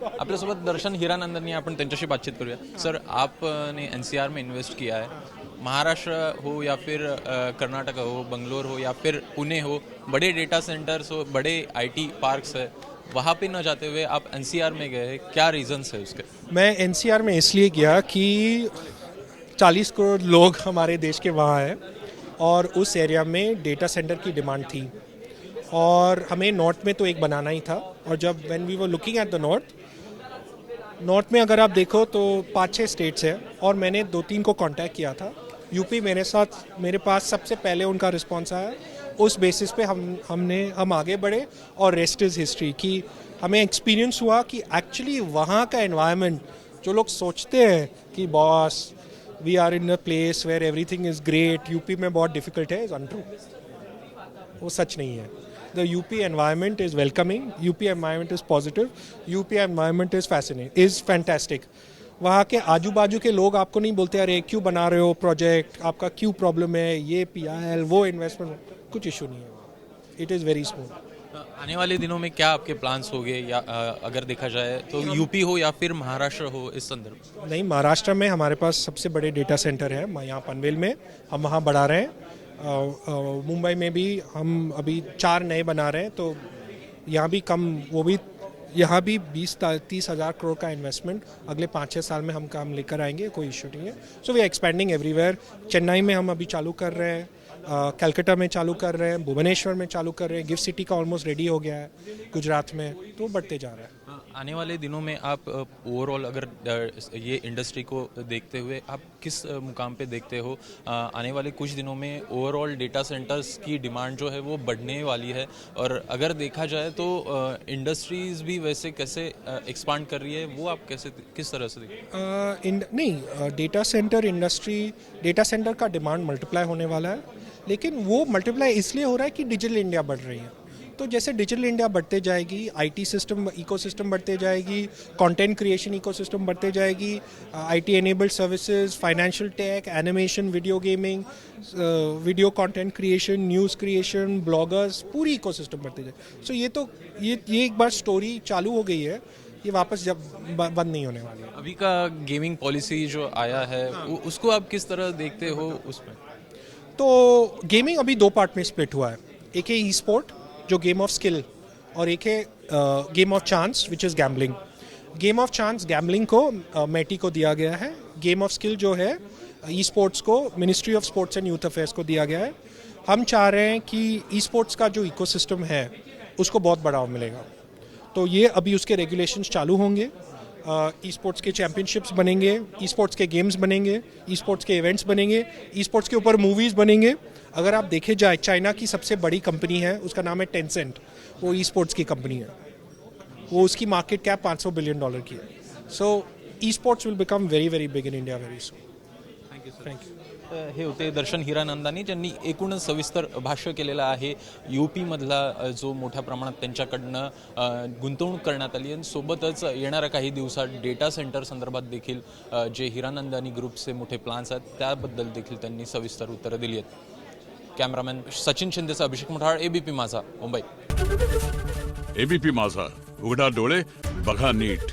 आपल्यासोबत दर्शन हिरानंदानी, आपण त्यांच्याशी बातचीत करूया. सर, आपने एनसीआर में इन्वेस्ट किया है. महाराष्ट्र हो या फिर कर्नाटक हो, बंगलोर हो या फिर पुणे हो, बड़े डेटा सेंटर्स हो, बड़े आईटी पार्क्स है, वहाँ पे न जाते हुए आप एनसीआर में गए. क्या रीजंस है उसके? मैं एनसीआर में इसलिए गया कि 40 करोड़ लोग हमारे देश के वहाँ हैं और उस एरिया में डेटा सेंटर की डिमांड थी और हमें नॉर्थ में तो एक बनाना ही था. और जब when we were looking at the north में अगर आप देखो तो 5-6 स्टेट्स हैं और मैंने 2-3 को कांटेक्ट किया था. यूपी मेरे पास सबसे पहले उनका रिस्पॉन्स आया. उस बेसिस पे हम आगे बढ़े और रेस्ट इज़ हिस्ट्री. कि हमें एक्सपीरियंस हुआ कि एक्चुअली वहाँ का एनवायरनमेंट, जो लोग सोचते हैं कि boss we are in a place where everything is great, UP में बहुत डिफिकल्ट है, इज़ अनट्रू. वो सच नहीं है. The UP environment is welcoming, UP environment is positive, UP environment is fascinating, is fantastic. वहाँ के आजू बाजू के लोग आपको नहीं बोलते अरे क्यों बना रहे हो प्रोजेक्ट, आपका क्यों प्रॉब्लम है, ये PIL वो इन्वेस्टमेंट, कुछ इशू नहीं है. It is very smooth. आने वाले दिनों में क्या आपके प्लान्स हो गए, या अगर देखा जाए तो यूपी हो या फिर महाराष्ट्र हो, इस संदर्भ? नहीं, महाराष्ट्र में हमारे पास सबसे बड़े डेटा सेंटर है यहाँ पनवेल में, हम वहाँ बढ़ा रहे हैं. मुंबई में भी हम अभी 4 नए बना रहे हैं. तो यहाँ भी कम, वो भी यहाँ भी 20-30 हज़ार करोड़ का इन्वेस्टमेंट अगले 5-6 साल में हम काम लेकर आएंगे, कोई इशू नहीं है. So we are expanding everywhere. Chennai में हम अभी चालू कर रहे हैं, कलकत्ता में चालू कर रहे हैं, भुवनेश्वर में चालू कर रहे हैं, गिफ्ट सिटी का ऑलमोस्ट रेडी हो गया है, गुजरात में. तो बढ़ते जा रहा है. आने वाले दिनों में आप ओवरऑल अगर ये इंडस्ट्री को देखते हुए आप किस मुकाम पे देखते हो? आने वाले कुछ दिनों में ओवरऑल डेटा सेंटर्स की डिमांड जो है वो बढ़ने वाली है, और अगर देखा जाए तो इंडस्ट्रीज भी वैसे कैसे एक्सपांड कर रही है, वो आप कैसे, किस तरह से देखते हैं? नहीं, data centre industry, data centre का डिमांड मल्टीप्लाई होने वाला है, लेकिन वो मल्टीप्लाई इसलिए हो रहा है कि डिजिटल इंडिया बढ़ रही है. तो जैसे डिजिटल इंडिया बढ़ते जाएगी, आईटी सिस्टम इकोसिस्टम बढ़ते जाएगी, कंटेंट क्रिएशन इकोसिस्टम बढ़ते जाएगी, IT enabled services, financial tech, animation, video gaming, video content creation, news creation, bloggers, पूरी इकोसिस्टम बढ़ते जाएगी. सो ये एक बार स्टोरी चालू हो गई है, ये वापस जब बंद नहीं होने वाली है. अभी का गेमिंग पॉलिसी जो आया है, उसको आप किस तरह देखते हो उसमें? तो गेमिंग अभी 2 पार्ट में स्प्लिट हुआ है. एक है ई स्पोर्ट जो गेम ऑफ स्किल, और एक है game of chance which is gambling. Game of chance gambling को मेटी को दिया गया है. गेम ऑफ स्किल जो है ई स्पोर्ट्स को ministry of sports and youth affairs को दिया गया है. हम चाह रहे हैं कि ई स्पोर्ट्स का जो इकोसिस्टम है उसको बहुत बढ़ावा मिलेगा. तो ये अभी उसके रेगुलेशंस चालू होंगे. ई स्पोर्ट्स के चैम्पियनशिप्स बनेंगे, ई स्पोर्ट्स के गेम्स बनेंगे, ई स्पोर्ट्स के इवेंट्स बनेंगे, ई स्पोर्ट्स के ऊपर मूवीज़ बनेंगे. अगर आप देखे जाए, चाइना की सबसे बड़ी कंपनी है, उसका नाम है टेंसेंट, वो ई स्पोर्ट्स की कंपनी है. वो उसकी मार्केट कैप $500 बिलियन की है. So e sports will become very very big in India very soon. Thank you. हे होते दर्शन हिरानंदानी, ज्यांनी एकूणच सविस्तर भाष्य केलेलं आहे. यूपीमधला जो मोठ्या प्रमाणात त्यांच्याकडनं गुंतवणूक करण्यात आली, आणि सोबतच येणाऱ्या काही दिवसात डेटा सेंटर संदर्भात देखील जे हिरानंदानी ग्रुपचे मोठे प्लान्स आहेत त्याबद्दल देखील त्यांनी सविस्तर उत्तरं दिली आहेत. कॅमेरामॅन सचिन शिंदेचा अभिषेक मुठाळ, एबीपी माझा, मुंबई. एबीपी माझा, उघडा डोळे बघा नीट.